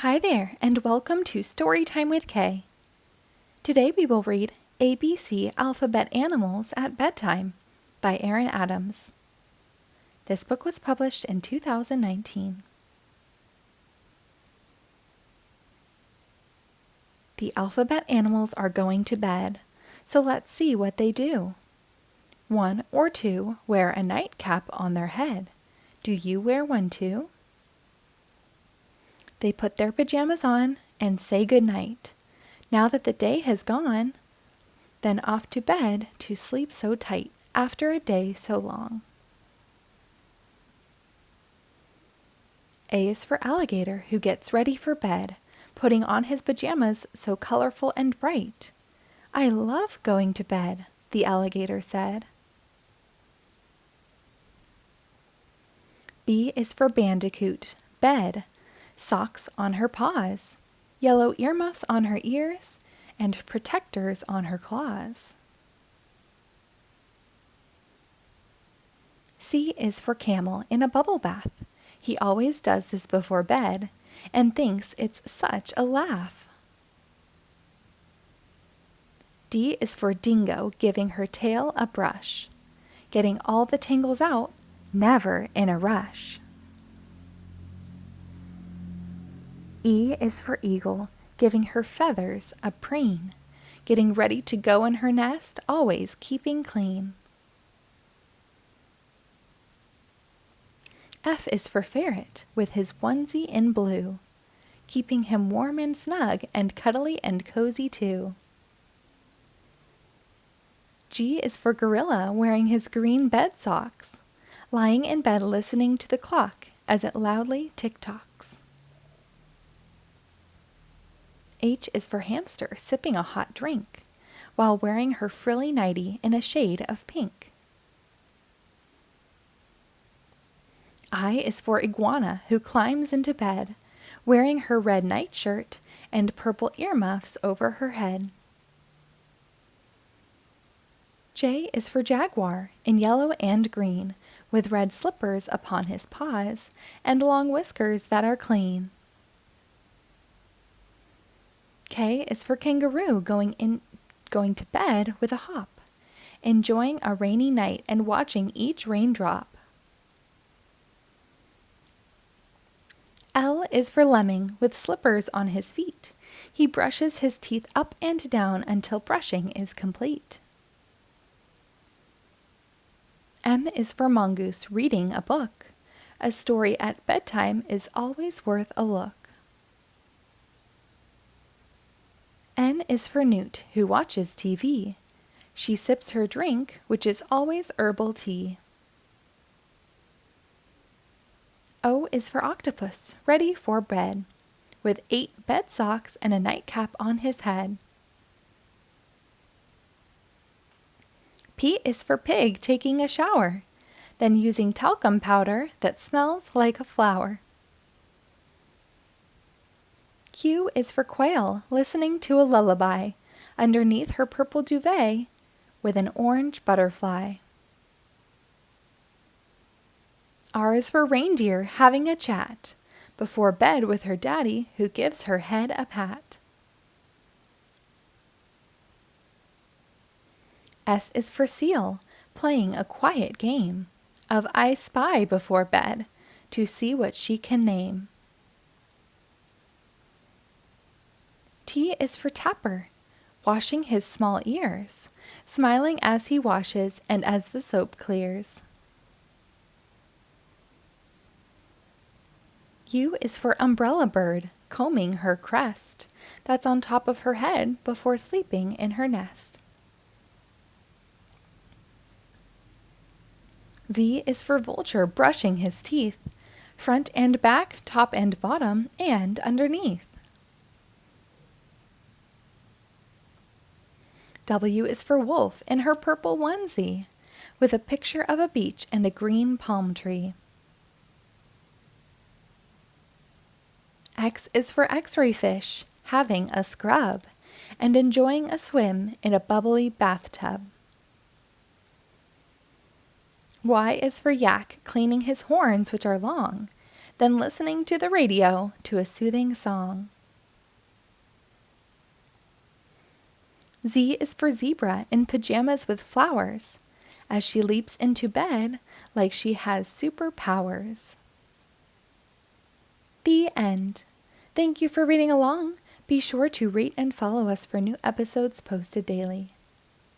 Hi there, and welcome to Storytime with Kay. Today we will read ABC Alphabet Animals at Bedtime by Erin Adams. This book was published in 2019. The alphabet animals are going to bed, so let's see what they do. 1 or 2 wear a nightcap on their head. Do you wear one too? They put their pajamas on and say good night. Now that the day has gone, then off to bed to sleep so tight after a day so long. A is for alligator, who gets ready for bed, putting on his pajamas so colorful and bright. I love going to bed, the alligator said. B is for bandicoot, bed, socks on her paws, yellow earmuffs on her ears, and protectors on her claws. C is for camel in a bubble bath. He always does this before bed and thinks it's such a laugh. D is for dingo, giving her tail a brush, getting all the tangles out, never in a rush. E is for eagle, giving her feathers a preen, getting ready to go in her nest, always keeping clean. F is for ferret, with his onesie in blue, keeping him warm and snug and cuddly and cozy too. G is for gorilla, wearing his green bed socks, lying in bed listening to the clock as it loudly tick-tocks. H is for hamster, sipping a hot drink, while wearing her frilly nightie in a shade of pink. I is for iguana, who climbs into bed, wearing her red nightshirt and purple earmuffs over her head. J is for jaguar, in yellow and green, with red slippers upon his paws and long whiskers that are clean. K is for kangaroo, going to bed with a hop, enjoying a rainy night and watching each raindrop. L is for lemming, with slippers on his feet. He brushes his teeth up and down until brushing is complete. M is for mongoose, reading a book. A story at bedtime is always worth a look. N is for newt, who watches TV. She sips her drink, which is always herbal tea. O is for octopus, ready for bed, with 8 bed socks and a nightcap on his head. P is for pig, taking a shower, then using talcum powder that smells like a flower. Q is for quail, listening to a lullaby underneath her purple duvet with an orange butterfly. R is for reindeer, having a chat before bed with her daddy, who gives her head a pat. S is for seal, playing a quiet game of I Spy before bed to see what she can name. T is for tapper, washing his small ears, smiling as he washes and as the soap clears. U is for umbrella bird, combing her crest that's on top of her head before sleeping in her nest. V is for vulture, brushing his teeth, front and back, top and bottom, and underneath. W is for wolf, in her purple onesie, with a picture of a beach and a green palm tree. X is for X-ray fish, having a scrub and enjoying a swim in a bubbly bathtub. Y is for yak, cleaning his horns, which are long, than listening to the radio to a soothing song. Z is for zebra in pajamas with flowers, as she leaps into bed like she has superpowers. The end. Thank you for reading along. Be sure to rate and follow us for new episodes posted daily.